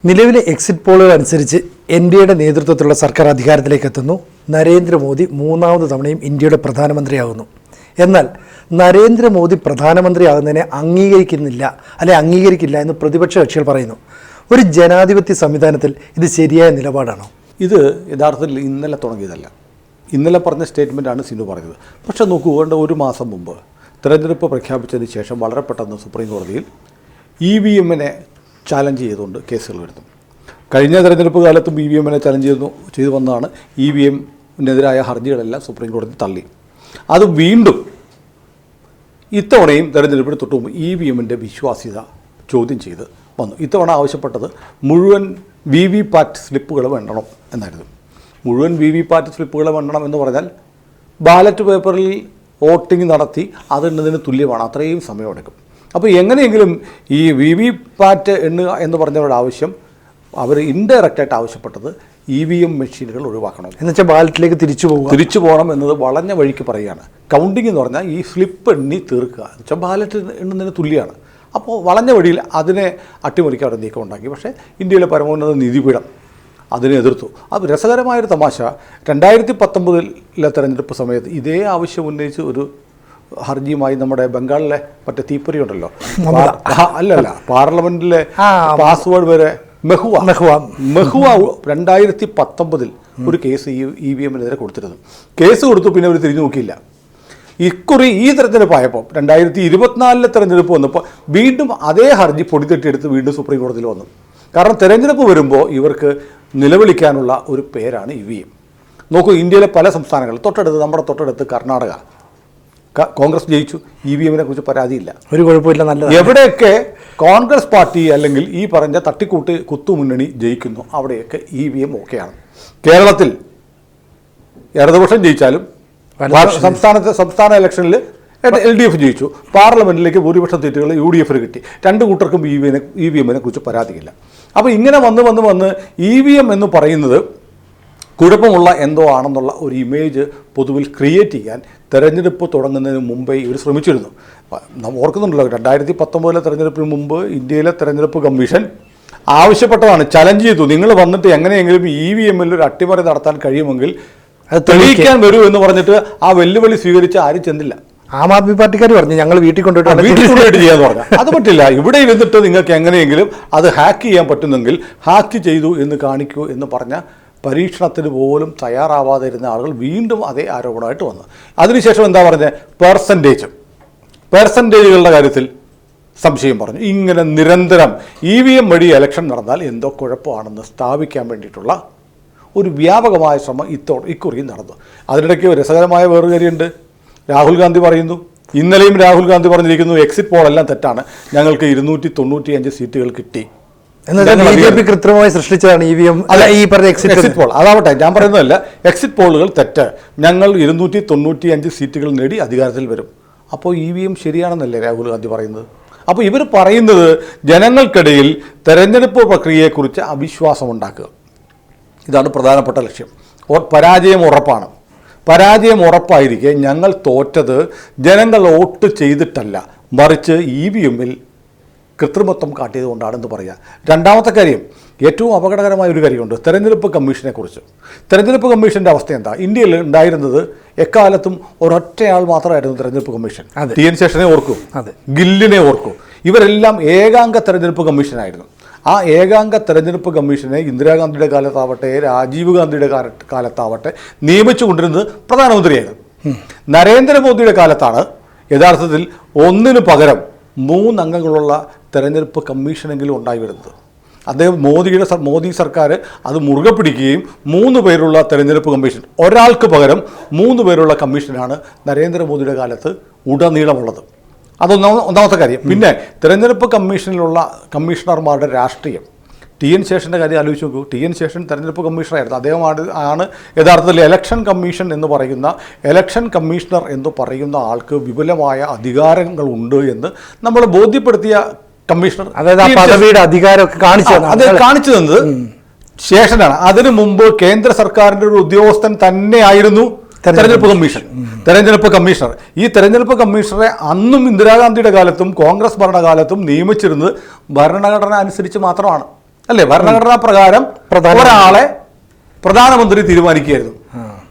നിലവിലെ എക്സിറ്റ് പോളുകൾ അനുസരിച്ച് എൻഡിഎയുടെ നേതൃത്വത്തിലുള്ള സർക്കാർ അധികാരത്തിലേക്ക് എത്തുന്നു. നരേന്ദ്രമോദി മൂന്നാമത് തവണയും ഇന്ത്യയുടെ പ്രധാനമന്ത്രിയാകുന്നു. എന്നാൽ നരേന്ദ്രമോദി പ്രധാനമന്ത്രിയാകുന്നതിനെ അംഗീകരിക്കില്ല എന്ന് പ്രതിപക്ഷ കക്ഷികൾ പറയുന്നു. ഒരു ജനാധിപത്യ സംവിധാനത്തിൽ ഇത് ശരിയായ നിലപാടാണോ? ഇത് യഥാർത്ഥത്തിൽ ഇന്നലെ തുടങ്ങിയതല്ല. ഇന്നലെ പറഞ്ഞ സ്റ്റേറ്റ്മെൻറ്റാണ് സിനു പറഞ്ഞത്. പക്ഷേ നോക്കൂ, ഒരു മാസം മുമ്പ് തെരഞ്ഞെടുപ്പ് പ്രഖ്യാപിച്ചതിന് ശേഷം വളരെ പെട്ടെന്ന് സുപ്രീം കോടതിയിൽ EVM-നെ ചാലഞ്ച് ചെയ്തുകൊണ്ട് കേസുകൾ വരുന്നു. കഴിഞ്ഞ തെരഞ്ഞെടുപ്പ് കാലത്തും EVM-നെ ചാലഞ്ച് ചെയ്തു വന്നതാണ്. EVM-നെതിരായ ഹർജികളെല്ലാം സുപ്രീം കോടതി തള്ളി. അത് വീണ്ടും ഇത്തവണയും തെരഞ്ഞെടുപ്പിന് തൊട്ട് മുമ്പ് EVM-ൻ്റെ വിശ്വാസ്യത ചോദ്യം ചെയ്ത് വന്നു. ഇത്തവണ ആവശ്യപ്പെട്ടത് മുഴുവൻ VVPAT സ്ലിപ്പുകൾ വേണ്ടണം എന്നായിരുന്നു. മുഴുവൻ VVPAT സ്ലിപ്പുകൾ വേണ്ടണം എന്ന് പറഞ്ഞാൽ ബാലറ്റ് പേപ്പറിൽ വോട്ടിംഗ് നടത്തി അതെണ്ണതിന് തുല്യമാണ്. അത്രയും സമയമെടുക്കും. അപ്പോൾ എങ്ങനെയെങ്കിലും ഈ VVPAT എണ്ണുക എന്ന് പറഞ്ഞവരുടെ ആവശ്യം അവർ ഇൻഡയറക്റ്റായിട്ട് ആവശ്യപ്പെട്ടത് EVM മെഷീനുകൾ ഒഴിവാക്കണം എന്നുവെച്ചാൽ ബാലറ്റിലേക്ക് തിരിച്ചു പോകണം എന്നത് വളഞ്ഞ വഴിക്ക് പറയുകയാണ്. കൗണ്ടിങ് എന്ന് പറഞ്ഞാൽ ഈ സ്ലിപ്പ് എണ്ണി തീർക്കുക എന്ന് വെച്ചാൽ ബാലറ്റ് എണ്ണുന്നതിന് തുല്യമാണ്. അപ്പോൾ വളഞ്ഞ വഴിയിൽ അതിനെ അട്ടിമറിക്കാൻ അവിടെ നീക്കം ഉണ്ടാക്കി. പക്ഷേ ഇന്ത്യയിലെ പരമോന്നത നീതിപീഠം അതിനെ എതിർത്തു. അത് രസകരമായൊരു തമാശ, 2019 തെരഞ്ഞെടുപ്പ് സമയത്ത് ഇതേ ആവശ്യം ഉന്നയിച്ച് ഒരു ഹർജിയുമായി നമ്മുടെ ബംഗാളിലെ മറ്റേ തീപ്പൊരി ഉണ്ടല്ലോ, പാർലമെന്റിലെ പാസ്വേഡ് വരെ മെഹുവ 2019 ഒരു കേസ് EVM-നെതിരെ കൊടുത്തിരുന്നു. കേസ് കൊടുത്തു, പിന്നെ അവർ തിരിഞ്ഞു നോക്കിയില്ല. ഇക്കുറി ഈ തെരഞ്ഞെടുപ്പായപ്പോൾ 2024 തെരഞ്ഞെടുപ്പ് വന്നപ്പോൾ വീണ്ടും അതേ ഹർജി പൊടിതെട്ടിയെടുത്ത് വീണ്ടും സുപ്രീം കോടതിയിൽ വന്നു. കാരണം തെരഞ്ഞെടുപ്പ് വരുമ്പോൾ ഇവർക്ക് നിലവിളിക്കാനുള്ള ഒരു പേരാണ് EVM. നോക്കൂ, ഇന്ത്യയിലെ പല സംസ്ഥാനങ്ങൾ നമ്മുടെ തൊട്ടടുത്ത് കർണാടക കോൺഗ്രസ് ജയിച്ചു, EVM-നെ കുറിച്ച് പരാതിയില്ല, ഒരു കുഴപ്പമില്ല, നല്ലത്. എവിടെയൊക്കെ കോൺഗ്രസ് പാർട്ടി അല്ലെങ്കിൽ ഈ പറഞ്ഞ കുത്തുമുന്നണി ജയിക്കുന്നു അവിടെയൊക്കെ EVM ഓക്കെയാണ്. കേരളത്തിൽ ഇടതുപക്ഷം ജയിച്ചാലും സംസ്ഥാന ഇലക്ഷനിൽ LDF ജയിച്ചു, പാർലമെന്റിലേക്ക് ഭൂരിപക്ഷം സീറ്റുകൾ UDF-ന് കിട്ടി. രണ്ടു കൂട്ടർക്കും EVM-നെ കുറിച്ച് പരാതിയില്ല. അപ്പോൾ ഇങ്ങനെ വന്ന് EVM എന്ന് പറയുന്നത് കുഴപ്പമുള്ള എന്തോ ആണെന്നുള്ള ഒരു ഇമേജ് പൊതുവിൽ ക്രിയേറ്റ് ചെയ്യാൻ തെരഞ്ഞെടുപ്പ് തുടങ്ങുന്നതിന് മുമ്പേ ഇവർ ശ്രമിച്ചിരുന്നു. ഓർക്കുന്നുണ്ടല്ലോ, 2019 തെരഞ്ഞെടുപ്പിന് മുമ്പ് ഇന്ത്യയിലെ തെരഞ്ഞെടുപ്പ് കമ്മീഷൻ ആവശ്യപ്പെട്ടതാണ്, ചലഞ്ച് ചെയ്തു, നിങ്ങൾ വന്നിട്ട് എങ്ങനെയെങ്കിലും EVM-ൽ ഒരു അട്ടിമറി നടത്താൻ കഴിയുമെങ്കിൽ അത് തെളിയിക്കാൻ വരൂ എന്ന് പറഞ്ഞിട്ട് ആ വെല്ലുവിളി സ്വീകരിച്ച് ആരും ചെന്നില്ല. ആം ആദ്മി പാർട്ടിക്കാർ പറഞ്ഞു ഞങ്ങൾ വീട്ടിൽ കൊണ്ടുപോയിട്ട് ചെയ്യാന്ന് പറഞ്ഞു. അത് പറ്റില്ല, ഇവിടെ ഇരുന്നിട്ട് നിങ്ങൾക്ക് എങ്ങനെയെങ്കിലും അത് ഹാക്ക് ചെയ്യാൻ പറ്റുന്നെങ്കിൽ ഹാക്ക് ചെയ്തു എന്ന് കാണിക്കൂ എന്ന് പറഞ്ഞ പരീക്ഷണത്തിന് പോലും തയ്യാറാവാതെ ഇരുന്ന ആളുകൾ വീണ്ടും അതേ ആരോപണമായിട്ട് വന്നു. അതിനുശേഷം എന്താ പറഞ്ഞത്, പെർസെൻറ്റേജുകളുടെ കാര്യത്തിൽ സംശയം പറഞ്ഞു. ഇങ്ങനെ നിരന്തരം EVM വഴി ഇലക്ഷൻ നടന്നാൽ എന്തോ കുഴപ്പമാണെന്ന് സ്ഥാപിക്കാൻ വേണ്ടിയിട്ടുള്ള ഒരു വ്യാപകമായ ശ്രമം ഇക്കുറിയും നടന്നു. അതിനിടയ്ക്ക് രസകരമായ വേറൊരു കാര്യമുണ്ട്. രാഹുൽ ഗാന്ധി പറയുന്നു, ഇന്നലെയും രാഹുൽ ഗാന്ധി പറഞ്ഞിരിക്കുന്നു, എക്സിറ്റ് പോളെല്ലാം തെറ്റാണ്, ഞങ്ങൾക്ക് 295 സീറ്റുകൾ കിട്ടി. BJP കൃത്രിമമായി സൃഷ്ടിച്ചതാണ് EVM അല്ല ഈ പറഞ്ഞ എക്സിറ്റ് പോൾ. അതാവട്ടെ, ഞാൻ പറയുന്നതല്ല, എക്സിറ്റ് പോളുകൾ തെറ്റ്, ഞങ്ങൾ 295 സീറ്റുകൾ നേടി അധികാരത്തിൽ വരും. അപ്പോൾ EVM ശരിയാണെന്നല്ലേ രാഹുൽ ഗാന്ധി പറയുന്നത്? അപ്പോൾ ഇവർ പറയുന്നത് ജനങ്ങൾക്കിടയിൽ തെരഞ്ഞെടുപ്പ് പ്രക്രിയയെക്കുറിച്ച് അവിശ്വാസമുണ്ടാക്കുക, ഇതാണ് പ്രധാനപ്പെട്ട ലക്ഷ്യം. പരാജയം ഉറപ്പായിരിക്കെ ഞങ്ങൾ തോറ്റത് ജനങ്ങൾ വോട്ട് ചെയ്തിട്ടല്ല, മറിച്ച് EVM-ൽ കൃത്രിമത്വം കാട്ടിയത് കൊണ്ടാണെന്ന് പറയാം. രണ്ടാമത്തെ കാര്യം, ഏറ്റവും അപകടകരമായ ഒരു കാര്യമുണ്ട് തെരഞ്ഞെടുപ്പ് കമ്മീഷനെക്കുറിച്ച്. തെരഞ്ഞെടുപ്പ് കമ്മീഷൻ്റെ അവസ്ഥ എന്താ? ഇന്ത്യയിൽ ഉണ്ടായിരുന്നത് എക്കാലത്തും ഒരൊറ്റയാൾ മാത്രമായിരുന്നു തെരഞ്ഞെടുപ്പ് കമ്മീഷൻ. TN ശേഷനെ ഓർക്കൂ, ഗില്ലിനെ ഓർക്കൂ. ഇവരെല്ലാം ഏകാംഗ തെരഞ്ഞെടുപ്പ് കമ്മീഷനായിരുന്നു. ആ ഏകാംഗ തെരഞ്ഞെടുപ്പ് കമ്മീഷനെ ഇന്ദിരാഗാന്ധിയുടെ കാലത്താവട്ടെ രാജീവ് ഗാന്ധിയുടെ കാലത്താവട്ടെ നിയമിച്ചു കൊണ്ടിരുന്നത് പ്രധാനമന്ത്രിയായിരുന്നു. നരേന്ദ്രമോദിയുടെ കാലത്താണ് യഥാർത്ഥത്തിൽ ഒന്നിനു പകരം 3 അംഗങ്ങളുള്ള തെരഞ്ഞെടുപ്പ് കമ്മീഷനെങ്കിലും ഉണ്ടായി വരുന്നത്. അദ്ദേഹം മോദി സർക്കാർ അത് മുറുകെ പിടിക്കുകയും 3 പേരുള്ള തെരഞ്ഞെടുപ്പ് കമ്മീഷൻ, ഒരാൾക്ക് പകരം 3 പേരുള്ള കമ്മീഷനാണ് നരേന്ദ്രമോദിയുടെ കാലത്ത് ഉടനീളമുള്ളത്. ഒന്നാമത്തെ കാര്യം. പിന്നെ തെരഞ്ഞെടുപ്പ് കമ്മീഷനിലുള്ള കമ്മീഷണർമാരുടെ രാഷ്ട്രീയം. TN ശേഷൻ്റെ കാര്യം ആലോചിച്ച് നോക്കൂ. TN ശേഷൻ തെരഞ്ഞെടുപ്പ് കമ്മീഷണറായിരുന്നു. അദ്ദേഹമാണ് യഥാർത്ഥത്തിൽ ഇലക്ഷൻ കമ്മീഷണർ എന്ന് പറയുന്ന ആൾക്ക് വിപുലമായ അധികാരങ്ങളുണ്ട് എന്ന് നമ്മൾ ബോധ്യപ്പെടുത്തിയ കമ്മീഷണർ, അതായത് പദവിയുടെ അധികാരമൊക്കെ കാണിച്ചു തന്നത് ശേഷനാണ്. അതിനു മുമ്പ് കേന്ദ്ര സർക്കാരിൻ്റെ ഒരു ഉദ്യോഗസ്ഥൻ തന്നെയായിരുന്നു തെരഞ്ഞെടുപ്പ് കമ്മീഷണർ. ഈ തെരഞ്ഞെടുപ്പ് കമ്മീഷണറെ അന്നും ഇന്ദിരാഗാന്ധിയുടെ കാലത്തും കോൺഗ്രസ് ഭരണകാലത്തും നിയമിച്ചിരുന്നത് ഭരണഘടന അനുസരിച്ച് മാത്രമാണ്. അല്ലേ? ഭരണഘടനാ പ്രകാരം ഒരാളെ പ്രധാനമന്ത്രി തീരുമാനിക്കുകയായിരുന്നു.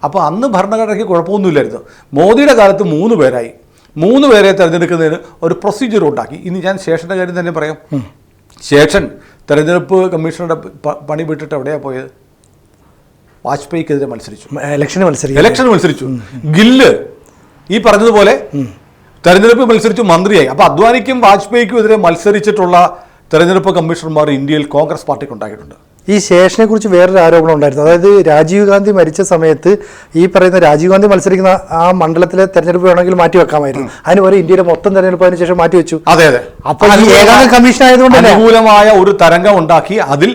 അപ്പോൾ അന്ന് ഭരണഘടനയ്ക്ക് കുഴപ്പമൊന്നുമില്ലായിരുന്നു. മോദിയുടെ കാലത്ത് 3 പേരായി. 3 പേരെ തിരഞ്ഞെടുക്കുന്നതിന് ഒരു പ്രൊസീജിയർ ഉണ്ടാക്കി. ഇനി ഞാൻ ശേഷൻ്റെ കാര്യം തന്നെ പറയാം. ശേഷൻ തെരഞ്ഞെടുപ്പ് കമ്മീഷണറുടെ പണി വിട്ടിട്ട് എവിടെയാണ് പോയത്? വാജ്പേയിക്കെതിരെ മത്സരിച്ചു, ഇലക്ഷൻ മത്സരിച്ചു. ഗില്ല് ഈ പറഞ്ഞതുപോലെ തെരഞ്ഞെടുപ്പ് മത്സരിച്ചു, മന്ത്രിയായി. അപ്പോൾ അദ്വാനിക്കും വാജ്പേയിക്കും എതിരെ മത്സരിച്ചിട്ടുള്ള തെരഞ്ഞെടുപ്പ് കമ്മീഷണർമാർ ഇന്ത്യയിൽ കോൺഗ്രസ് പാർട്ടിക്ക് ഉണ്ടായിട്ടുണ്ട്. ഈ ശേഷനെ കുറിച്ച് വേറൊരു ആരോപണം ഉണ്ടായിരുന്നു. അതായത് രാജീവ് ഗാന്ധി മരിച്ച സമയത്ത് ഈ പറയുന്ന രാജീവ് ഗാന്ധി മത്സരിക്കുന്ന ആ മണ്ഡലത്തിലെ തെരഞ്ഞെടുപ്പ് വേണമെങ്കിൽ മാറ്റിവെക്കാമായിരുന്നു. അതിന് പോലെ ഇന്ത്യയുടെ മൊത്തം തെരഞ്ഞെടുപ്പ് അതിന് ശേഷം മാറ്റിവെച്ചു. അതെ അതെ. അപ്പോൾ ഏകാംഗ കമ്മീഷൻ ആയതുകൊണ്ട് അനുകൂലമായ ഒരു തരംഗം ഉണ്ടാക്കി അതിൽ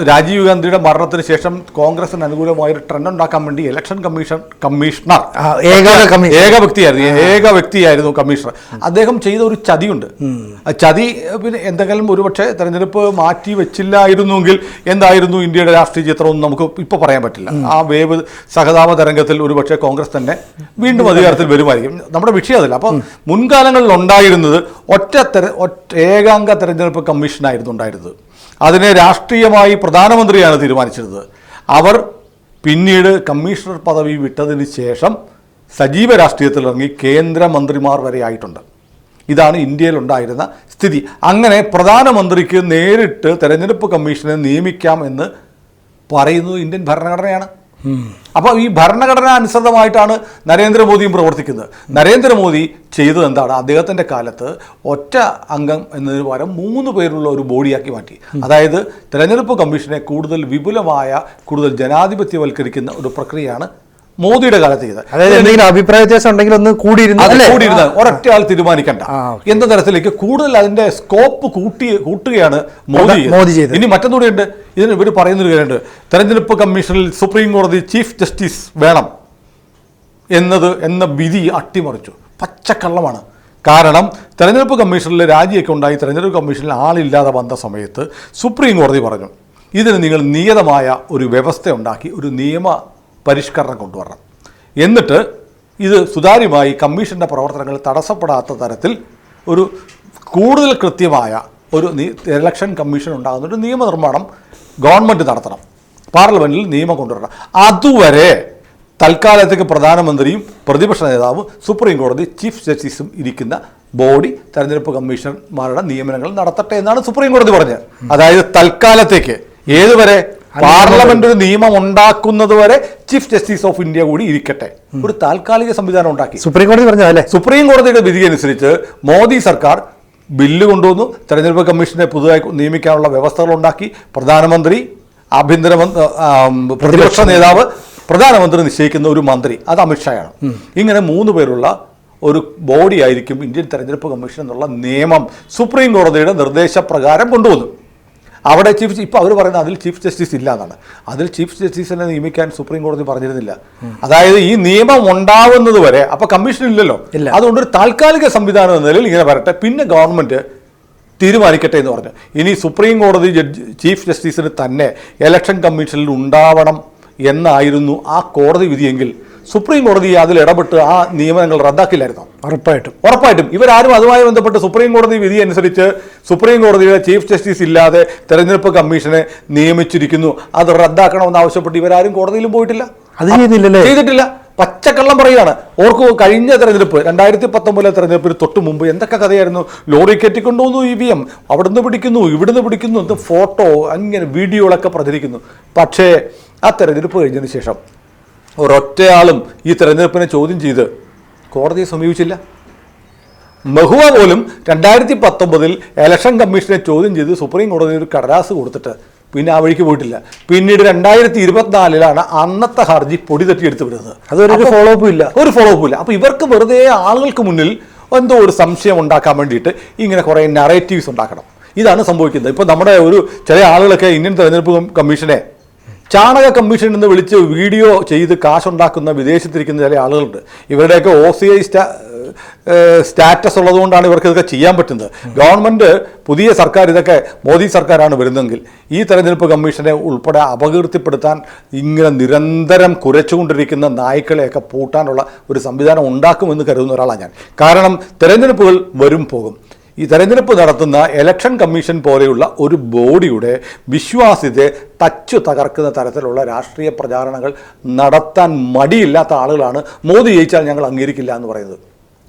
രാജീവ് ഗാന്ധിയുടെ മരണത്തിന് ശേഷം കോൺഗ്രസിന് അനുകൂലമായ ഒരു ട്രെൻഡ് ഉണ്ടാക്കാൻ വേണ്ടി ഇലക്ഷൻ കമ്മീഷണർ ഏക വ്യക്തിയായിരുന്നു കമ്മീഷണർ. അദ്ദേഹം ചെയ്ത ഒരു ചതിയുണ്ട്. ചതി പിന്നെ എന്തെങ്കിലും ഒരുപക്ഷെ തെരഞ്ഞെടുപ്പ് മാറ്റി വെച്ചില്ലായിരുന്നുവെങ്കിൽ എന്തായിരുന്നു ഇന്ത്യയുടെ രാഷ്ട്രീയ ചിത്രമൊന്നും നമുക്ക് ഇപ്പോൾ പറയാൻ പറ്റില്ല. ആ വേവ് സഹതാപ തരംഗത്തിൽ ഒരുപക്ഷെ കോൺഗ്രസ് തന്നെ വീണ്ടും അധികാരത്തിൽ വരുമായിരിക്കും. നമ്മുടെ വിഷയം അതല്ല. അപ്പം മുൻകാലങ്ങളിൽ ഉണ്ടായിരുന്നത് ഏകാംഗ തെരഞ്ഞെടുപ്പ് കമ്മീഷനായിരുന്നു ഉണ്ടായിരുന്നത്. അതിനെ രാഷ്ട്രീയമായി പ്രധാനമന്ത്രിയാണ് തീരുമാനിച്ചിരുന്നത്. അവർ പിന്നീട് കമ്മീഷണർ പദവി വിട്ടതിന് ശേഷം സജീവ രാഷ്ട്രീയത്തിലിറങ്ങി കേന്ദ്രമന്ത്രിമാർ വരെ ആയിട്ടുണ്ട്. ഇതാണ് ഇന്ത്യയിലുണ്ടായിരുന്ന സ്ഥിതി. അങ്ങനെ പ്രധാനമന്ത്രിക്ക് നേരിട്ട് തെരഞ്ഞെടുപ്പ് കമ്മീഷനെ നിയമിക്കാം എന്ന് പറയുന്നത് ഇന്ത്യൻ ഭരണഘടനയാണ്. അപ്പോൾ ഈ ഭരണഘടന അനുസൃതമായിട്ടാണ് നരേന്ദ്രമോദിയും പ്രവർത്തിക്കുന്നത്. നരേന്ദ്രമോദി ചെയ്തത് എന്താണ്? അദ്ദേഹത്തിൻ്റെ കാലത്ത് ഒറ്റ അംഗം എന്നതിന് പകരം 3 പേരുള്ള ഒരു ബോഡിയാക്കി മാറ്റി. അതായത് തെരഞ്ഞെടുപ്പ് കമ്മീഷനെ കൂടുതൽ വിപുലമായ, കൂടുതൽ ജനാധിപത്യവൽക്കരിക്കുന്ന ഒരു പ്രക്രിയയാണ് മോദിയുടെ കാലത്ത് ചെയ്തത്. അതായത് എന്തെങ്കിലും അഭിപ്രായ വ്യത്യാസം ഉണ്ടെങ്കിൽ ഒന്ന് കൂടിയിരുന്ന ഒരൊറ്റ ആൾ തീരുമാനിക്കണ്ട എന്ന തരത്തിലേക്ക് കൂടുതൽ അതിന്റെ സ്കോപ്പ് കൂട്ടുകയാണ് മോദി ചെയ്തത്. ഇനി മറ്റൊന്നുകൂടിയുണ്ട്. ഇതിന് ഇവർ പറയുന്നൊരു കാര്യമുണ്ട്. തെരഞ്ഞെടുപ്പ് കമ്മീഷനിൽ സുപ്രീം കോടതി ചീഫ് ജസ്റ്റിസ് വേണം എന്ന വിധി അട്ടിമറിച്ചു. പച്ചക്കള്ളമാണ്. കാരണം തെരഞ്ഞെടുപ്പ് കമ്മീഷനിൽ രാജിയൊക്കെ ഉണ്ടായി തെരഞ്ഞെടുപ്പ് കമ്മീഷനിൽ ആളില്ലാതെ വന്ന സമയത്ത് സുപ്രീം കോടതി പറഞ്ഞു, ഇതിന് നിങ്ങൾ നിയതമായ ഒരു വ്യവസ്ഥ ഉണ്ടാക്കി ഒരു നിയമ പരിഷ്കരണം കൊണ്ടുവരണം. എന്നിട്ട് ഇത് സുതാര്യമായി കമ്മീഷൻ്റെ പ്രവർത്തനങ്ങൾ തടസ്സപ്പെടാത്ത തരത്തിൽ ഒരു കൂടുതൽ കൃത്യമായ ഒരു ഇലക്ഷൻ കമ്മീഷൻ ഉണ്ടാകുന്ന ഒരു നിയമനിർമ്മാണം ഗവൺമെൻറ് നടത്തണം. പാർലമെൻറ്റിൽ നിയമം കൊണ്ടുവരണം. അതുവരെ തൽക്കാലത്തേക്ക് പ്രധാനമന്ത്രിയും പ്രതിപക്ഷ നേതാവും സുപ്രീം കോടതി ചീഫ് ജസ്റ്റിസും ഇരിക്കുന്ന ബോഡി തെരഞ്ഞെടുപ്പ് കമ്മീഷണർമാരുടെ നിയമനങ്ങൾ നടത്തട്ടെ എന്നാണ് സുപ്രീം കോടതി പറഞ്ഞത്. അതായത് തൽക്കാലത്തേക്ക് ഏതുവരെ? പാർലമെന്റ് ഒരു നിയമം ഉണ്ടാക്കുന്നത് വരെ ചീഫ് ജസ്റ്റിസ് ഓഫ് ഇന്ത്യ കൂടി ഇരിക്കട്ടെ. ഒരു താൽക്കാലിക സംവിധാനം ഉണ്ടാക്കി സുപ്രീം കോടതി പറഞ്ഞതല്ലേ. സുപ്രീം കോടതിയുടെ വിധി അനുസരിച്ച് മോദി സർക്കാർ ബില്ല് കൊണ്ടുവന്നു. തെരഞ്ഞെടുപ്പ് കമ്മീഷനെ പുതുതായി നിയമിക്കാനുള്ള വ്യവസ്ഥകൾ ഉണ്ടാക്കി. പ്രധാനമന്ത്രി, പ്രതിപക്ഷ നേതാവ്, പ്രധാനമന്ത്രി നിശ്ചയിക്കുന്ന ഒരു മന്ത്രി, അത് അമിത്ഷായാണ്. ഇങ്ങനെ 3 പേരുള്ള ഒരു ബോഡി ആയിരിക്കും ഇന്ത്യൻ തെരഞ്ഞെടുപ്പ് കമ്മീഷൻ എന്നുള്ള നിയമം സുപ്രീം കോടതിയുടെ നിർദ്ദേശപ്രകാരം കൊണ്ടുവന്നു. അവിടെ ഇപ്പോൾ അവർ പറയുന്നത് അതിൽ ചീഫ് ജസ്റ്റിസ് ഇല്ല എന്നാണ്. അതിൽ ചീഫ് ജസ്റ്റിസിനെ നിയമിക്കാൻ സുപ്രീം കോടതി പറഞ്ഞിരുന്നില്ല. അതായത് ഈ നിയമം ഉണ്ടാവുന്നത് വരെ അപ്പോൾ കമ്മീഷൻ ഇല്ലല്ലോ. അതുകൊണ്ടൊരു താൽക്കാലിക സംവിധാനം എന്ന നിലയിൽ ഇങ്ങനെ വരട്ടെ, പിന്നെ ഗവൺമെൻറ് തീരുമാനിക്കട്ടെ എന്ന് പറഞ്ഞു. ഇനി സുപ്രീം കോടതി ചീഫ് ജസ്റ്റിസിന് തന്നെ ഇലക്ഷൻ കമ്മീഷനിൽ ഉണ്ടാവണം എന്നായിരുന്നു ആ കോടതി വിധിയെങ്കിൽ സുപ്രീം കോടതി അതിൽ ഇടപെട്ട് ആ നിയമനങ്ങൾ റദ്ദാക്കില്ലായിരുന്നു. ഉറപ്പായിട്ടും ഇവരാരും അതുമായി ബന്ധപ്പെട്ട് സുപ്രീം കോടതി വിധി അനുസരിച്ച് സുപ്രീം കോടതിയുടെ ചീഫ് ജസ്റ്റിസ് ഇല്ലാതെ തെരഞ്ഞെടുപ്പ് കമ്മീഷനെ നിയമിച്ചിരിക്കുന്നു, അത് റദ്ദാക്കണമെന്ന് ആവശ്യപ്പെട്ട് ഇവരാരും കോടതിയിലും പോയിട്ടില്ല, ചെയ്തിട്ടില്ല. പച്ചക്കള്ളം പറയുകയാണ്. ഓർക്കൂ, കഴിഞ്ഞ തെരഞ്ഞെടുപ്പ് 2019 തെരഞ്ഞെടുപ്പിന് തൊട്ട് മുമ്പ് എന്തൊക്കെ കഥയായിരുന്നു. ലോറി കയറ്റിക്കൊണ്ടുവന്നു EVM, അവിടുന്ന് പിടിക്കുന്നു, ഇവിടുന്ന് പിടിക്കുന്നു, ഫോട്ടോ, അങ്ങനെ വീഡിയോകളൊക്കെ പ്രചരിക്കുന്നു. പക്ഷേ ആ തെരഞ്ഞെടുപ്പ് കഴിഞ്ഞതിന് ശേഷം ഒരൊറ്റയാളും ഈ തെരഞ്ഞെടുപ്പിനെ ചോദ്യം ചെയ്ത് കോടതിയെ സമീപിച്ചില്ല. മഹുവ പോലും 2019 ഇലക്ഷൻ കമ്മീഷനെ ചോദ്യം ചെയ്ത് സുപ്രീം കോടതി ഒരു കടലാസ് കൊടുത്തിട്ട് പിന്നെ ആ വഴിക്ക് പോയിട്ടില്ല. പിന്നീട് 2024 അന്നത്തെ ഹർജി പൊടി തട്ടിയെടുത്ത് വിടുന്നത്. അതൊരു ഫോളോ അപ്പ് ഇല്ല. അപ്പോൾ ഇവർക്ക് വെറുതെ ആളുകൾക്ക് മുന്നിൽ എന്തോ ഒരു സംശയം ഉണ്ടാക്കാൻ വേണ്ടിയിട്ട് ഇങ്ങനെ കുറേ നറേറ്റീവ്സ് ഉണ്ടാക്കണം. ഇതാണ് സംഭവിക്കുന്നത്. ഇപ്പോൾ നമ്മുടെ ചില ആളുകളൊക്കെ ഇന്ത്യൻ തെരഞ്ഞെടുപ്പ് കമ്മീഷനെ ചാണക കമ്മീഷൻ എന്ന് വിളിച്ച് വീഡിയോ ചെയ്ത് കാശുണ്ടാക്കുന്ന വിദേശത്തിരിക്കുന്ന ചില ആളുകളുണ്ട്. ഇവരുടെയൊക്കെ OCI സ്റ്റാറ്റസ് ഉള്ളതുകൊണ്ടാണ് ഇവർക്ക് ഇതൊക്കെ ചെയ്യാൻ പറ്റുന്നത്. ഗവൺമെൻറ്, പുതിയ സർക്കാർ, ഇതൊക്കെ മോദി സർക്കാരാണ് വരുന്നതെങ്കിൽ ഈ തെരഞ്ഞെടുപ്പ് കമ്മീഷനെ ഉൾപ്പെടെ അപകീർത്തിപ്പെടുത്താൻ ഇങ്ങനെ നിരന്തരം കുരച്ചുകൊണ്ടിരിക്കുന്ന നായ്ക്കളെയൊക്കെ പൂട്ടാനുള്ള ഒരു സംവിധാനം ഉണ്ടാക്കുമെന്ന് കരുതുന്ന ഒരാളാണ് ഞാൻ. കാരണം തെരഞ്ഞെടുപ്പുകൾ വരും പോകും. ഈ തെരഞ്ഞെടുപ്പ് നടത്തുന്ന ഇലക്ഷൻ കമ്മീഷൻ പോലെയുള്ള ഒരു ബോഡിയുടെ വിശ്വാസ്യതയെ തച്ചു തകർക്കുന്ന തരത്തിലുള്ള രാഷ്ട്രീയ പ്രചാരണങ്ങൾ നടത്താൻ മടിയില്ലാത്ത ആളുകളാണ് മോദി ജയിച്ചാൽ ഞങ്ങൾ അംഗീകരിക്കില്ല എന്ന് പറയുന്നത്.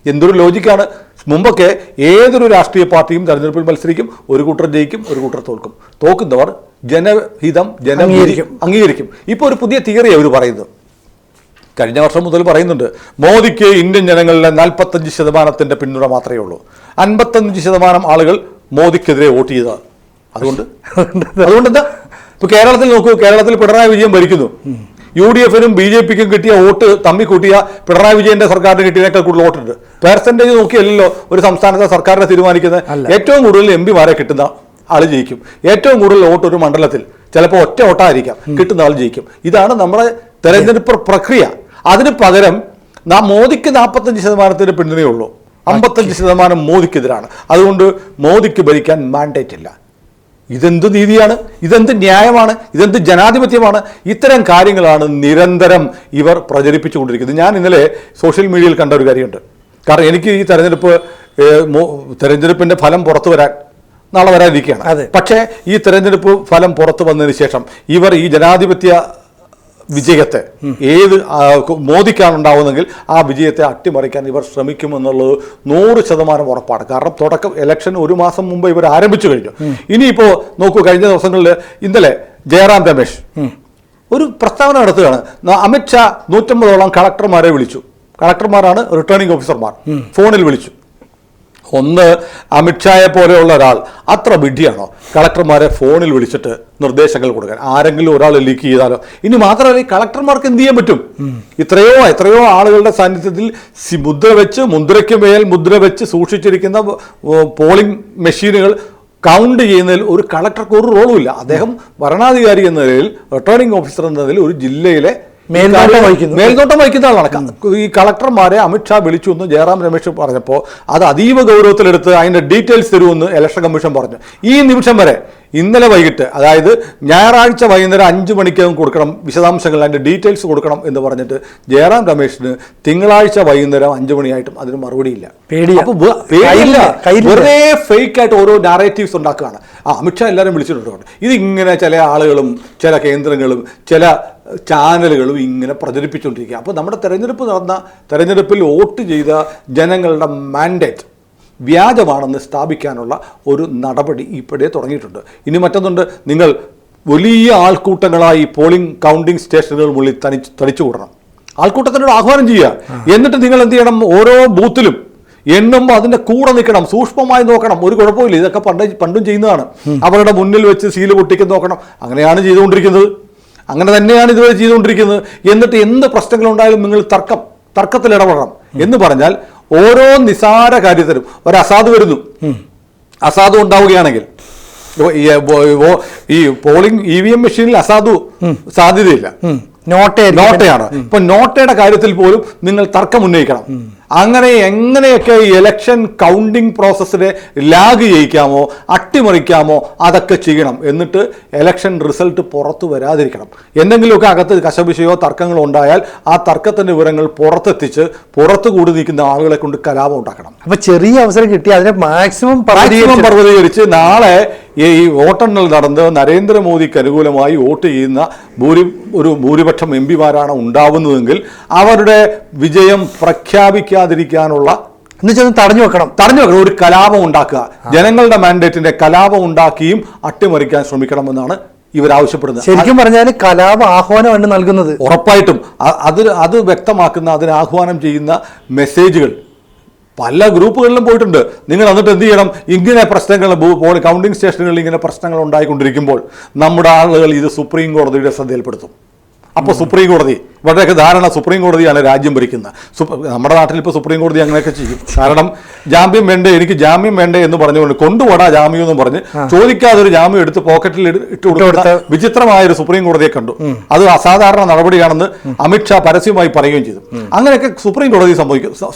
എന്തൊരു ലോജിക്കാണ്. മുമ്പൊക്കെ ഏതൊരു രാഷ്ട്രീയ പാർട്ടിയും തെരഞ്ഞെടുപ്പിൽ മത്സരിക്കും, ഒരു കൂട്ടർ ജയിക്കും, ഒരു കൂട്ടർ തോൽക്കും. തോക്കുന്നവർ ജനഹിതം അംഗീകരിക്കും. ഇപ്പോൾ ഒരു പുതിയ തിയറി അവർ പറയുന്നത്, കഴിഞ്ഞ വർഷം മുതൽ പറയുന്നുണ്ട്, മോദിക്ക് ഇന്ത്യൻ ജനങ്ങളുടെ 45% പിന്തുണ മാത്രമേ ഉള്ളൂ. 55% ആളുകൾ മോദിക്കെതിരെ വോട്ട് ചെയ്തത്. അതുകൊണ്ട് എന്താ, ഇപ്പൊ കേരളത്തിൽ നോക്കൂ, കേരളത്തിൽ പിണറായി വിജയൻ ഭരിക്കുന്നു. UDF-നും BJP-ക്കും കിട്ടിയ വോട്ട് തമ്മി കൂട്ടിയ പിണറായി വിജയന്റെ സർക്കാരിന് കിട്ടിയതിനേക്കാൾ കൂടുതൽ വോട്ടുണ്ട്. പെർസെന്റേജ് നോക്കിയല്ലോ ഒരു സംസ്ഥാനത്തെ സർക്കാരിനെ തീരുമാനിക്കുന്നത്. ഏറ്റവും കൂടുതൽ MP-മാരെ കിട്ടുന്ന ആൾ ജയിക്കും. ഏറ്റവും കൂടുതൽ വോട്ട് ഒരു മണ്ഡലത്തിൽ ചിലപ്പോൾ ഒറ്റ വോട്ടായിരിക്കാം കിട്ടുന്ന ആൾ ജയിക്കും. ഇതാണ് നമ്മുടെ തെരഞ്ഞെടുപ്പ് പ്രക്രിയ. അതിന് പകരം മോദിക്ക് 45% പിന്തുണയുള്ളൂ, 55% മോദിക്കെതിരാണ്. അതുകൊണ്ട് മോദിക്ക് ഭരിക്കാൻ മാൻഡേറ്റ് ഇല്ല. ഇതെന്ത് നീതിയാണ്? ഇതെന്ത് ന്യായമാണ്? ഇതെന്ത് ജനാധിപത്യമാണ്? ഇത്തരം കാര്യങ്ങളാണ് നിരന്തരം ഇവർ പ്രചരിപ്പിച്ചുകൊണ്ടിരിക്കുന്നത്. ഞാൻ ഇന്നലെ സോഷ്യൽ മീഡിയയിൽ കണ്ട ഒരു കാര്യമുണ്ട്. കാരണം എനിക്ക് ഈ തെരഞ്ഞെടുപ്പിന്റെ ഫലം പുറത്തു വരാൻ നാളെ വരാനിരിക്കുകയാണ്. പക്ഷേ ഈ തെരഞ്ഞെടുപ്പ് ഫലം പുറത്തു വന്നതിന് ശേഷം ഇവർ ഈ ജനാധിപത്യ വിജയത്തെ ഏത് മോദിക്കാണ് ഉണ്ടാവുന്നെങ്കിൽ ആ വിജയത്തെ അട്ടിമറിക്കാൻ ഇവർ ശ്രമിക്കുമെന്നുള്ളത് 100% ഉറപ്പാണ്. കാരണം തുടക്കം ഇലക്ഷൻ ഒരു മാസം മുമ്പ് ഇവർ ആരംഭിച്ചു കഴിഞ്ഞു. ഇനിയിപ്പോൾ നോക്കൂ, കഴിഞ്ഞ ദിവസങ്ങളിൽ ഇന്നലെ ജയറാം രമേശ് ഒരു പ്രസ്താവന നടത്തുകയാണ്. അമിത്ഷാ 150ഓളം കളക്ടർമാരെ വിളിച്ചു. കളക്ടർമാരാണ് റിട്ടേണിംഗ് ഓഫീസർമാർ. ഫോണിൽ വിളിച്ചു. ഒന്ന്, അമിത്ഷായെ പോലെയുള്ള ഒരാൾ അത്ര വിഡ്ഢിയാണോ കളക്ടർമാരെ ഫോണിൽ വിളിച്ചിട്ട് നിർദ്ദേശങ്ങൾ കൊടുക്കാൻ? ആരെങ്കിലും ഒരാൾ ലീക്ക് ചെയ്താലോ? ഇനി മാത്രമല്ല, ഈ കളക്ടർമാർക്ക് എന്ത് ചെയ്യാൻ പറ്റും? എത്രയോ ആളുകളുടെ സാന്നിധ്യത്തിൽ മുദ്രയ്ക്ക് മേൽ മുദ്ര വെച്ച് സൂക്ഷിച്ചിരിക്കുന്ന പോളിംഗ് മെഷീനുകൾ കൗണ്ട് ചെയ്യുന്നതിൽ ഒരു കളക്ടർക്ക് ഒരു റോളും ഇല്ല. അദ്ദേഹം ഭരണാധികാരി എന്ന നിലയിൽ, റിട്ടേണിംഗ് ഓഫീസർ എന്ന നിലയിൽ ഒരു ജില്ലയിലെ മേൽനോട്ടം വഹിക്കുന്ന ആളാണ്. ഈ കളക്ടർമാരെ അമിത്ഷാ വിളിച്ചു എന്ന് ജയറാം രമേശ് പറഞ്ഞപ്പോൾ അത് അതീവ ഗൗരവത്തിലെടുത്ത് അതിന്റെ ഡീറ്റെയിൽസ് തരുമെന്ന് ഇലക്ഷൻ കമ്മീഷൻ പറഞ്ഞു. ഈ നിമിഷം വരെ ഇന്നലെ വൈകിട്ട്, അതായത് ഞായറാഴ്ച വൈകുന്നേരം 5 മണിക്കകം കൊടുക്കണം വിശദാംശങ്ങൾ, അതിന്റെ ഡീറ്റെയിൽസ് കൊടുക്കണം എന്ന് പറഞ്ഞിട്ട് ജയറാം രമേശിന് തിങ്കളാഴ്ച വൈകുന്നേരം 5 മണിയായിട്ടും അതിന് മറുപടിയില്ല. വെറുതെ ഫേക്ക് ആയിട്ട് ഓരോ നാരേറ്റീവ്സ് ഉണ്ടാക്കുകയാണ്. അമിത്ഷാ എല്ലാവരും വിളിച്ചിട്ടുണ്ട്. ഇതിങ്ങനെ ചില ആളുകളും ചില കേന്ദ്രങ്ങളും ചില ചാനലുകളും ഇങ്ങനെ പ്രചരിപ്പിച്ചുകൊണ്ടിരിക്കുക. അപ്പോൾ നമ്മുടെ തെരഞ്ഞെടുപ്പിൽ വോട്ട് ചെയ്ത ജനങ്ങളുടെ മാൻഡേറ്റ് വ്യാജമാണെന്ന് സ്ഥാപിക്കാനുള്ള ഒരു നടപടി ഇപ്പോഴേ തുടങ്ങിയിട്ടുണ്ട്. ഇനി മറ്റൊന്നുണ്ട്, നിങ്ങൾ വലിയ ആൾക്കൂട്ടങ്ങളായി പോളിംഗ് കൗണ്ടിംഗ് സ്റ്റേഷനുകൾ മുകളിൽ തടിച്ചുകൂടണം. ആൾക്കൂട്ടത്തിനോട് ആഹ്വാനം ചെയ്യുക. എന്നിട്ട് നിങ്ങൾ എന്ത് ചെയ്യണം? ഓരോ ബൂത്തിലും എണ്ണുമ്പോൾ അതിൻ്റെ കൂടെ നിൽക്കണം, സൂക്ഷ്മമായി നോക്കണം. ഒരു കുഴപ്പമില്ല, ഇതൊക്കെ പണ്ടും ചെയ്യുന്നതാണ്. അവരുടെ മുന്നിൽ വെച്ച് സീല് പൊട്ടിക്കുന്ന നോക്കണം. അങ്ങനെയാണ് ചെയ്തുകൊണ്ടിരിക്കുന്നത്. അങ്ങനെ തന്നെയാണ് ഇതുവരെ ചെയ്തുകൊണ്ടിരിക്കുന്നത്. എന്നിട്ട് എന്ത് പ്രശ്നങ്ങളുണ്ടായാലും നിങ്ങൾ തർക്കത്തിൽ ഇടപെടണം എന്ന് പറഞ്ഞാൽ ഓരോ നിസാര കാര്യത്തിലും ഒരു അസാധു വരുന്നു. അസാധു ഉണ്ടാവുകയാണെങ്കിൽ ഈ പോളിംഗ് EVM മെഷീനിൽ അസാധു സാധ്യതയില്ല, നോട്ടയാണ്. ഇപ്പൊ നോട്ടയുടെ കാര്യത്തിൽ പോലും നിങ്ങൾ തർക്കം ഉന്നയിക്കണം. അങ്ങനെ എങ്ങനെയൊക്കെ ഈ ഇലക്ഷൻ കൗണ്ടിംഗ് പ്രോസസ്സിനെ ലാഗ് ചെയ്യിക്കാമോ, അട്ടിമറിക്കാമോ അതൊക്കെ ചെയ്യണം. എന്നിട്ട് ഇലക്ഷൻ റിസൾട്ട് പുറത്തു വരാതിരിക്കണം. എന്തെങ്കിലുമൊക്കെ അകത്ത് കശപിശയോ തർക്കങ്ങളോ ഉണ്ടായാൽ ആ തർക്കത്തിന്റെ വിവരങ്ങൾ പുറത്തെത്തിച്ച് പുറത്തു കൂടി നിൽക്കുന്ന ആളുകളെ കൊണ്ട് കലാപം ഉണ്ടാക്കണം. അപ്പൊ ചെറിയ അവസരം കിട്ടി അതിനെ മാക്സിമം പർവ്വതീകരിച്ച് നാളെ ഈ വോട്ടെണ്ണൽ നടന്ന് നരേന്ദ്രമോദിക്ക് അനുകൂലമായി വോട്ട് ചെയ്യുന്ന ഒരു ഭൂരിപക്ഷം MP-മാരാണ് ഉണ്ടാവുന്നതെങ്കിൽ അവരുടെ വിജയം പ്രഖ്യാപിക്കാതിരിക്കാനുള്ള തടഞ്ഞു വെക്കണം, ഒരു കലാപം ഉണ്ടാക്കുക. ജനങ്ങളുടെ മാൻഡേറ്റിന്റെ കലാപം ഉണ്ടാക്കിയും അട്ടിമറിക്കാൻ ശ്രമിക്കണമെന്നാണ് ഇവരാവശ്യപ്പെടുന്നത്. ശരിക്കും പറഞ്ഞാൽ കലാപ ആഹ്വാനമാണ് നൽകുന്നത്. ഉറപ്പായിട്ടും അത് വ്യക്തമാക്കുന്ന, അതിന് ആഹ്വാനം ചെയ്യുന്ന മെസ്സേജുകൾ പല ഗ്രൂപ്പുകളിലും പോയിട്ടുണ്ട്. നിങ്ങൾ എന്നിട്ട് എന്ത് ചെയ്യണം? ഇങ്ങനെ പ്രശ്നങ്ങൾ കൗണ്ടിംഗ് സ്റ്റേഷനുകളിൽ ഇങ്ങനെ പ്രശ്നങ്ങൾ ഉണ്ടായിക്കൊണ്ടിരിക്കുമ്പോൾ നമ്മുടെ ആളുകൾ ഇത് സുപ്രീം കോടതിയുടെ ശ്രദ്ധയിൽപ്പെടുത്തും. അപ്പോൾ സുപ്രീം കോടതി, ഇവരുടെയൊക്കെ ധാരണ സുപ്രീം കോടതിയാണ് രാജ്യം ഭരിക്കുന്നത്. നമ്മുടെ നാട്ടിൽ ഇപ്പോൾ സുപ്രീം കോടതി അങ്ങനെയൊക്കെ ചെയ്യും. കാരണം ജാമ്യം വേണ്ടേ, എനിക്ക് ജാമ്യം വേണ്ടേ എന്ന് പറഞ്ഞുകൊണ്ട് കൊണ്ടുപോടാ ജാമ്യം എന്നും പറഞ്ഞ് ചോദിക്കാതെ ഒരു ജാമ്യം എടുത്ത് പോക്കറ്റിൽ ഇട്ട് കൊടുത്ത വിചിത്രമായൊരു സുപ്രീം കോടതിയെ കണ്ടു. അത് അസാധാരണ നടപടിയാണെന്ന് അമിത്ഷാ പരസ്യമായി പറയുകയും ചെയ്തു. അങ്ങനെയൊക്കെ സുപ്രീം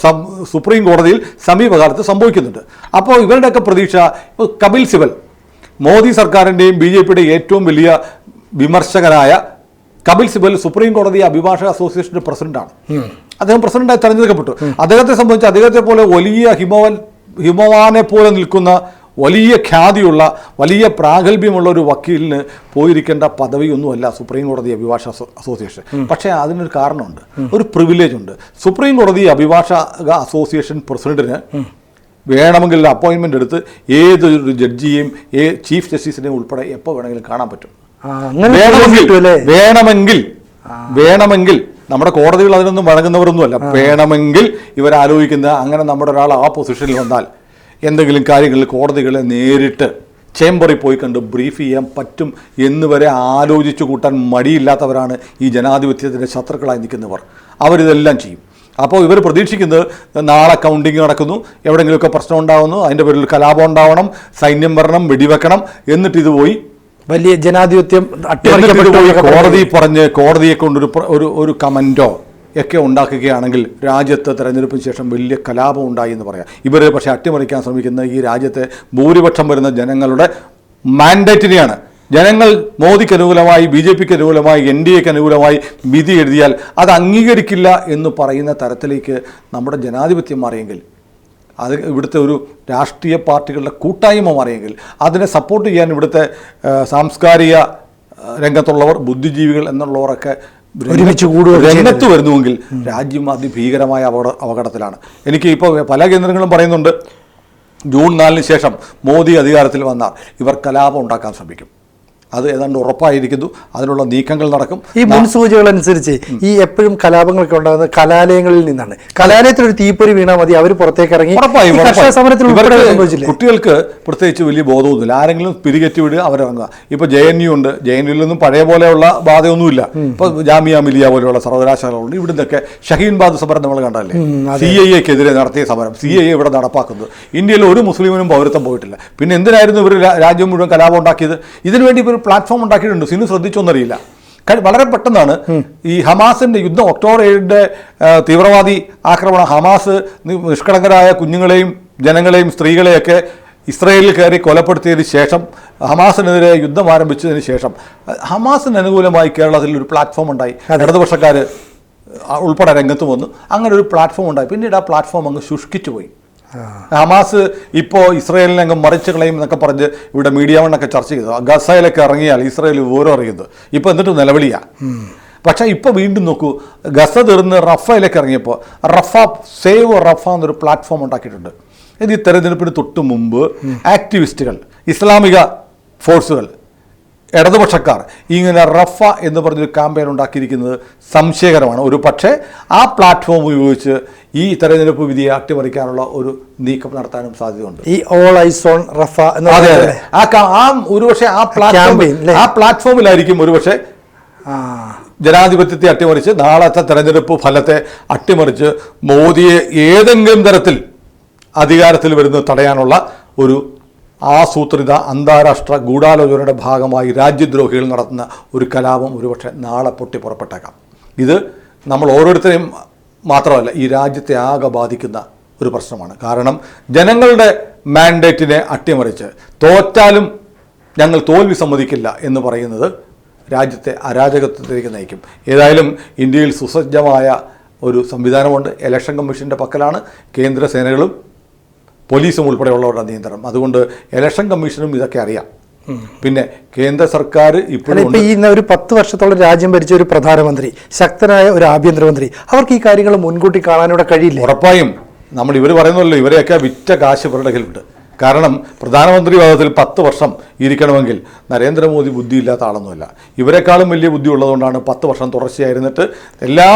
കോടതിയിൽ സമീപകാലത്ത് സംഭവിക്കുന്നുണ്ട്. അപ്പോൾ ഇവരുടെയൊക്കെ പ്രതീക്ഷ, കപിൽ സിബൽ മോദി സർക്കാരിൻ്റെയും BJP-യുടെയും ഏറ്റവും വലിയ വിമർശകനായ കപിൽ സിബൽ സുപ്രീം കോടതി അഭിഭാഷക അസോസിയേഷന്റെ പ്രസിഡന്റാണ്. അദ്ദേഹം പ്രസിഡന്റായി തെരഞ്ഞെടുക്കപ്പെട്ടു. അദ്ദേഹത്തെ സംബന്ധിച്ച് അദ്ദേഹത്തെ പോലെ വലിയ ഹിമവാനെ പോലെ നിൽക്കുന്ന വലിയ ഖ്യാതിയുള്ള വലിയ പ്രാഗൽഭ്യമുള്ള ഒരു വക്കീലിന് പോയിരിക്കേണ്ട പദവിയൊന്നുമല്ല സുപ്രീം കോടതി അഭിഭാഷക അസോസിയേഷൻ. പക്ഷേ അതിനൊരു കാരണമുണ്ട്, ഒരു പ്രിവിലേജ് ഉണ്ട്. സുപ്രീം കോടതി അഭിഭാഷക അസോസിയേഷൻ പ്രസിഡന്റിന് വേണമെങ്കിൽ അപ്പോയിൻമെൻ്റ് എടുത്ത് ഏതൊരു ജഡ്ജിയെയും ചീഫ് ജസ്റ്റിസിനെയും ഉൾപ്പെടെ എപ്പോൾ വേണമെങ്കിലും കാണാൻ പറ്റും. വേണമെങ്കിൽ നമ്മുടെ കോടതികൾ അതിനൊന്നും വഴങ്ങുന്നവരൊന്നുമല്ല. വേണമെങ്കിൽ ഇവരാലോചിക്കുന്ന അങ്ങനെ നമ്മുടെ ഒരാൾ ആ പൊസിഷനിൽ വന്നാൽ എന്തെങ്കിലും കാര്യങ്ങളിൽ കോടതികളെ നേരിട്ട് ചേംബറിൽ പോയി കണ്ട് ബ്രീഫ് ചെയ്യാൻ പറ്റും എന്ന് വരെ ആലോചിച്ചു കൂട്ടാൻ മടിയില്ലാത്തവരാണ് ഈ ജനാധിപത്യത്തിൻ്റെ ശത്രുക്കളായി നിൽക്കുന്നവർ. അവരിതെല്ലാം ചെയ്യും. അപ്പോൾ ഇവർ പ്രതീക്ഷിക്കുന്നത് നാളെ കൗണ്ടിങ് നടക്കുന്നു, എവിടെയെങ്കിലുമൊക്കെ പ്രശ്നം ഉണ്ടാകുന്നു, അതിൻ്റെ പേരിൽ കലാപം ഉണ്ടാവണം, സൈന്യം വരണം, വെടിവെക്കണം, എന്നിട്ട് ഇത് പോയി വലിയ ജനാധിപത്യം കോടതി പറഞ്ഞ് കോടതിയെ കൊണ്ടൊരു ഒരു കമൻറ്റോ ഒക്കെ ഉണ്ടാക്കുകയാണെങ്കിൽ രാജ്യത്ത് തെരഞ്ഞെടുപ്പിന് ശേഷം വലിയ കലാപം ഉണ്ടായി എന്ന് പറയാം. ഇവർ പക്ഷേ അട്ടിമറിക്കാൻ ശ്രമിക്കുന്ന ഈ രാജ്യത്തെ ഭൂരിപക്ഷം വരുന്ന ജനങ്ങളുടെ മാൻഡേറ്റിനെയാണ്. ജനങ്ങൾ മോദിക്ക് അനുകൂലമായി, BJPക്ക് അനുകൂലമായി, NDAക്ക് അനുകൂലമായി വിധി എഴുതിയാൽ അത് അംഗീകരിക്കില്ല എന്ന് പറയുന്ന തരത്തിലേക്ക് നമ്മുടെ ജനാധിപത്യം മാറിയെങ്കിൽ, അത് ഇവിടുത്തെ ഒരു രാഷ്ട്രീയ പാർട്ടികളുടെ കൂട്ടായ്മ മാറിയെങ്കിൽ, അതിനെ സപ്പോർട്ട് ചെയ്യാൻ ഇവിടുത്തെ സാംസ്കാരിക രംഗത്തുള്ളവർ, ബുദ്ധിജീവികൾ എന്നുള്ളവരൊക്കെ രംഗത്ത് വരുന്നുവെങ്കിൽ രാജ്യം അതിഭീകരമായ അപകടത്തിലാണ്. എനിക്ക് ഇപ്പോൾ പല കേന്ദ്രങ്ങളും പറയുന്നുണ്ട്, ജൂൺ 4 ശേഷം മോദി അധികാരത്തിൽ വന്നാൽ ഇവർ കലാപം ഉണ്ടാക്കാൻ ശ്രമിക്കും. അത് ഏതാണ്ട് ഉറപ്പായിരിക്കുന്നു. അതിനുള്ള നീക്കങ്ങൾ നടക്കും. ഈ മുൻസൂചികൾ അനുസരിച്ച് ഈ എപ്പോഴും കലാപങ്ങളൊക്കെ ഉണ്ടാകുന്നത് കലാലയങ്ങളിൽ നിന്നാണ്. കലാലയത്തിൽ ഒരു തീപ്പൊരി വീണാൽ മതി, അവർ പുറത്തേക്ക് ഇറങ്ങി സമരത്തിൽ കുട്ടികൾക്ക് പ്രത്യേകിച്ച് വലിയ ബോധമൊന്നുമില്ല. ആരെങ്കിലും പിരികെറ്റി വിടുക, അവരിറങ്ങുക. ഇപ്പോൾ JNU ഉണ്ട്. JNUവിൽ നിന്നും പഴയ പോലെയുള്ള ബാധയൊന്നുമില്ല. ഇപ്പോൾ ജാമിയ മിലിയ പോലെയുള്ള സർവകലാശാലകളുണ്ട്. ഇവിടുന്നൊക്കെ ഷഹീൻബാദ് സമരം നമ്മൾ കണ്ടല്ലേ, CAA-ക്കെതിരെ നടത്തിയ സമരം. CAA ഇവിടെ നടപ്പാക്കുന്നത്. ഇന്ത്യയിൽ ഒരു മുസ്ലിമിനും പൗരത്വം പോയിട്ടില്ല. പിന്നെ എന്തിനായിരുന്നു ഇവർ രാജ്യം മുഴുവൻ കലാപം ഉണ്ടാക്കിയത്? ഇതിനുവേണ്ടി ഇവർ പ്ലാറ്റ്ഫോം ഉണ്ടാക്കിയിട്ടുണ്ട്. സിനു ശ്രദ്ധിച്ചോന്നറിയില്ല. വളരെ പെട്ടെന്നാണ് ഈ ഹമാസിന്റെ യുദ്ധം, ഒക്ടോബർ 7 തീവ്രവാദി ആക്രമണം, ഹമാസ് നിഷ്കളങ്കരായ കുഞ്ഞുങ്ങളെയും ജനങ്ങളെയും സ്ത്രീകളെയൊക്കെ ഇസ്രയേലിൽ കയറി കൊലപ്പെടുത്തിയതിന് ശേഷം, ഹമാസിനെതിരെ യുദ്ധം ആരംഭിച്ചതിന് ശേഷം ഹമാസിന് അനുകൂലമായി കേരളത്തിൽ ഒരു പ്ലാറ്റ്ഫോം ഉണ്ടായി. ഇടതുപക്ഷക്കാർ ഉൾപ്പെടെ രംഗത്ത് വന്നു. അങ്ങനെ ഒരു പ്ലാറ്റ്ഫോം ഉണ്ടായി. പിന്നീട് ആ പ്ലാറ്റ്ഫോം അങ്ങ് ശുഷ്കിച്ചു പോയി. ഹമാസ് ഇപ്പോൾ ഇസ്രയേലിനെ അങ്ങ് മറിച്ച് കളയും എന്നൊക്കെ പറഞ്ഞ് ഇവിടെ മീഡിയ വണ്ണൊക്കെ ചർച്ച ചെയ്തു. ഗസയിലൊക്കെ ഇറങ്ങിയാൽ ഇസ്രയേൽ വിവരം അറിയുന്നത്. ഇപ്പോൾ എന്നിട്ട് നിലവിളിയാ. പക്ഷേ ഇപ്പോൾ വീണ്ടും നോക്കൂ, ഗസ തീർന്ന് റഫയിലേക്ക് ഇറങ്ങിയപ്പോൾ സേവ് റഫ എന്നൊരു പ്ലാറ്റ്ഫോം ഉണ്ടാക്കിയിട്ടുണ്ട്. ഇത് ഈ തെരഞ്ഞെടുപ്പിന് തൊട്ട് മുമ്പ് ആക്ടിവിസ്റ്റുകൾ, ഇസ്ലാമിക ഫോഴ്സുകൾ, ഇടതുപക്ഷക്കാർ ഇങ്ങനെ റഫ എന്ന് പറഞ്ഞൊരു ക്യാമ്പയിൻ ഉണ്ടാക്കിയിരിക്കുന്നത് സംശയകരമാണ്. ഒരു പക്ഷേ ആ പ്ലാറ്റ്ഫോം ഉപയോഗിച്ച് ഈ തെരഞ്ഞെടുപ്പ് വിധിയെ അട്ടിമറിക്കാനുള്ള ഒരു നീക്കം നടത്താനും സാധ്യതയുണ്ട്. ഈ ഓൾ ഐസ് ഓൺ റഫ ഒരുപക്ഷെ ആ പ്ലാറ്റ്ഫോമിലായിരിക്കും ഒരുപക്ഷെ ജനാധിപത്യത്തെ അട്ടിമറിച്ച് നാളത്തെ തെരഞ്ഞെടുപ്പ് ഫലത്തെ അട്ടിമറിച്ച് മോദിയെ ഏതെങ്കിലും തരത്തിൽ അധികാരത്തിൽ വരുന്നത് തടയാനുള്ള ഒരു ആസൂത്രിത അന്താരാഷ്ട്ര ഗൂഢാലോചനയുടെ ഭാഗമായി രാജ്യദ്രോഹികൾ നടത്തുന്ന ഒരു കലാപം ഒരുപക്ഷെ നാളെ പൊട്ടി പുറപ്പെട്ടേക്കാം. ഇത് നമ്മൾ ഓരോരുത്തരെയും മാത്രമല്ല, ഈ രാജ്യത്തെ ആകെ ബാധിക്കുന്ന ഒരു പ്രശ്നമാണ്. കാരണം ജനങ്ങളുടെ മാൻഡേറ്റിനെ അട്ടിമറിച്ച് തോറ്റാലും ഞങ്ങൾ തോൽവി സമ്മതിക്കില്ല എന്ന് പറയുന്നത് രാജ്യത്തെ അരാജകത്വത്തിലേക്ക് നയിക്കും. ഏതായാലും ഇന്ത്യയിൽ സുസജ്ജമായ ഒരു സംവിധാനമുണ്ട്. ഇലക്ഷൻ കമ്മീഷൻ്റെ പക്കലാണ് കേന്ദ്ര സേനകളും പോലീസും ഉൾപ്പെടെയുള്ളവരുടെ നിയന്ത്രണം. അതുകൊണ്ട് ഇലക്ഷൻ കമ്മീഷനും ഇതൊക്കെ അറിയാം. പിന്നെ കേന്ദ്ര സർക്കാർ ഇപ്പോഴും ഈ ഒരു 10 വർഷത്തോളം രാജ്യം ഭരിച്ച ഒരു പ്രധാനമന്ത്രി, ശക്തനായ ഒരു ആഭ്യന്തരമന്ത്രി, അവർക്ക് ഈ കാര്യങ്ങൾ മുൻകൂട്ടി കാണാനിവിടെ കഴിയില്ല. ഉറപ്പായും ഇവർ പറയുന്നല്ലോ, ഇവരെയൊക്കെ വിറ്റ കാശ് ഇവരുടെ കയ്യിലുണ്ട്. കാരണം പ്രധാനമന്ത്രി പദത്തിൽ 10 വർഷം ഇരിക്കണമെങ്കിൽ നരേന്ദ്രമോദി ബുദ്ധിയില്ലാത്ത ആളൊന്നുമല്ല. ഇവരെക്കാളും വലിയ ബുദ്ധി ഉള്ളതുകൊണ്ടാണ് 10 വർഷം തുടർച്ചയായിരുന്നിട്ട് എല്ലാ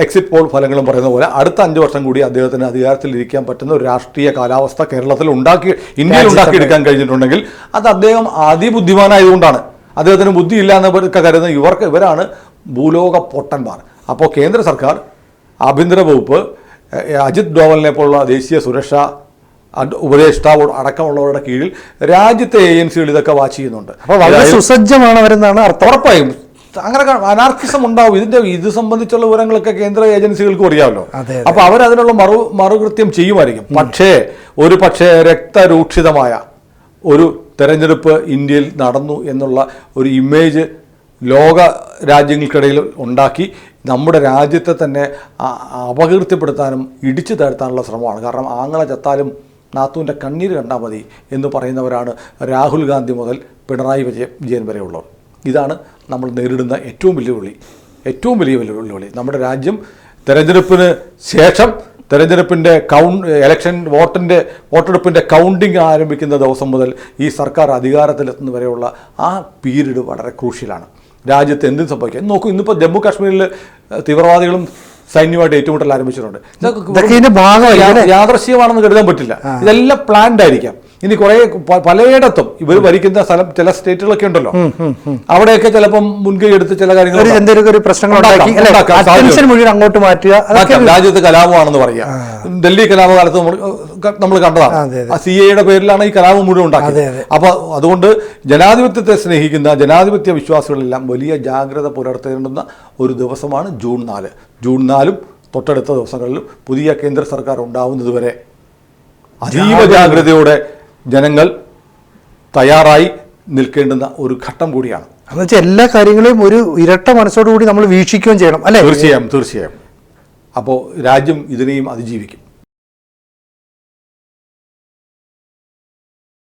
എക്സിറ്റ് പോൾ ഫലങ്ങളും പറയുന്ന പോലെ അടുത്ത 5 വർഷം കൂടി അദ്ദേഹത്തിന് അധികാരത്തിൽ ഇരിക്കാൻ പറ്റുന്ന ഒരു രാഷ്ട്രീയ കാലാവസ്ഥ കേരളത്തിൽ ഇന്ത്യയിൽ ഉണ്ടാക്കിയെടുക്കാൻ കഴിഞ്ഞിട്ടുണ്ടെങ്കിൽ അത് അദ്ദേഹം അതിബുദ്ധിമാനായതുകൊണ്ടാണ്. അദ്ദേഹത്തിന് ബുദ്ധിയില്ല എന്നവർക്ക് കരുതുന്ന ഇവരാണ് ഭൂലോക പൊട്ടന്മാർ. അപ്പോൾ കേന്ദ്ര സർക്കാർ, ആഭ്യന്തര വകുപ്പ്, അജിത് ഡോവലിനെ പോലുള്ള ദേശീയ സുരക്ഷാ ഉപദേഷ്ടാവ് അടക്കമുള്ളവരുടെ കീഴിൽ രാജ്യത്തെ ഏജൻസികൾ ഇതൊക്കെ വാച്ച് ചെയ്യുന്നുണ്ട്. അപ്പോൾ വളരെ സുസജ്ജമാണ് അവരെന്നാണ് അർത്ഥം. ഉറപ്പായും അങ്ങനെ അനാർക്കിസം ഉണ്ടാവും. ഇത് സംബന്ധിച്ചുള്ള വിവരങ്ങളൊക്കെ കേന്ദ്ര ഏജൻസികൾക്കും അറിയാമല്ലോ. അപ്പോൾ അവരതിനുള്ള മറുകൃത്യം ചെയ്യുമായിരിക്കും. പക്ഷേ രക്തരൂക്ഷിതമായ ഒരു തെരഞ്ഞെടുപ്പ് ഇന്ത്യയിൽ നടന്നു എന്നുള്ള ഒരു ഇമേജ് ലോക രാജ്യങ്ങൾക്കിടയിൽ ഉണ്ടാക്കി നമ്മുടെ രാജ്യത്തെ തന്നെ അപകീർത്തിപ്പെടുത്താനും ഇടിച്ചു താഴ്ത്താനുള്ള ശ്രമമാണ്. കാരണം ആങ്ങളെ ചത്താലും നാത്തൂൻ്റെ കണ്ണീര് കണ്ടാൽ മതി എന്ന് പറയുന്നവരാണ് രാഹുൽ ഗാന്ധി മുതൽ പിണറായി വിജയൻ വരെയുള്ളവർ. ഇതാണ് നമ്മൾ നേരിടുന്ന ഏറ്റവും വലിയ വെല്ലുവിളി. നമ്മുടെ രാജ്യം തെരഞ്ഞെടുപ്പിന് ശേഷം തെരഞ്ഞെടുപ്പിൻ്റെ ഇലക്ഷൻ വോട്ടെടുപ്പിൻ്റെ കൗണ്ടിങ് ആരംഭിക്കുന്ന ദിവസം മുതൽ ഈ സർക്കാർ അധികാരത്തിലെത്തുന്ന വരെയുള്ള ആ പീരീഡ് വളരെ ക്രൂഷ്യലാണ്. രാജ്യത്ത് എന്തും സംഭവിക്കാം. നോക്കൂ, ഇന്നിപ്പോൾ ജമ്മു കാശ്മീരിൽ തീവ്രവാദികളും സൈന്യമായിട്ട് ഏറ്റുമുട്ടൽ ആരംഭിച്ചിട്ടുണ്ട്. യാദൃശ്യമാണെന്ന് കരുതാൻ പറ്റില്ല. ഇതെല്ലാം പ്ലാൻഡ് ആയിരിക്കാം. ഇനി കുറേ പലയിടത്തും ഇവർ ഭരിക്കുന്ന സ്ഥലം ചില സ്റ്റേറ്റുകളൊക്കെ ഉണ്ടല്ലോ, അവിടെയൊക്കെ ചിലപ്പം മുൻകൈ എടുത്ത് ചില കാര്യങ്ങൾ അങ്ങോട്ട് മാറ്റുക, രാജ്യത്ത് കലാപമാണെന്ന് പറയാം. ഡൽഹി കലാപകാലത്ത് നമ്മൾ കണ്ടതാണ്. ആ CAA പേരിലാണ് ഈ കലാപം മുഴുവൻ ഉണ്ടാക്കിയത്. അപ്പൊ അതുകൊണ്ട് ജനാധിപത്യത്തെ സ്നേഹിക്കുന്ന ജനാധിപത്യ വിശ്വാസികളെല്ലാം വലിയ ജാഗ്രത പുലർത്തേണ്ടുന്ന ഒരു ദിവസമാണ് ജൂൺ 4. ജൂൺ 4 തൊട്ടടുത്ത ദിവസങ്ങളിലും പുതിയ കേന്ദ്ര സർക്കാർ ഉണ്ടാവുന്നതുവരെ അതീവ ജാഗ്രതയോടെ ജനങ്ങൾ തയ്യാറായി നിൽക്കേണ്ടുന്ന ഒരു ഘട്ടം കൂടിയാണ്. എന്നുവെച്ചാൽ എല്ലാ കാര്യങ്ങളെയും ഒരു ഇരട്ട മനസ്സോടുകൂടി നമ്മൾ വീക്ഷിക്കുകയും ചെയ്യണം, അല്ലേ? തീർച്ചയായും. അപ്പോൾ രാജ്യം ഇതിനെയും അതിജീവിക്കും.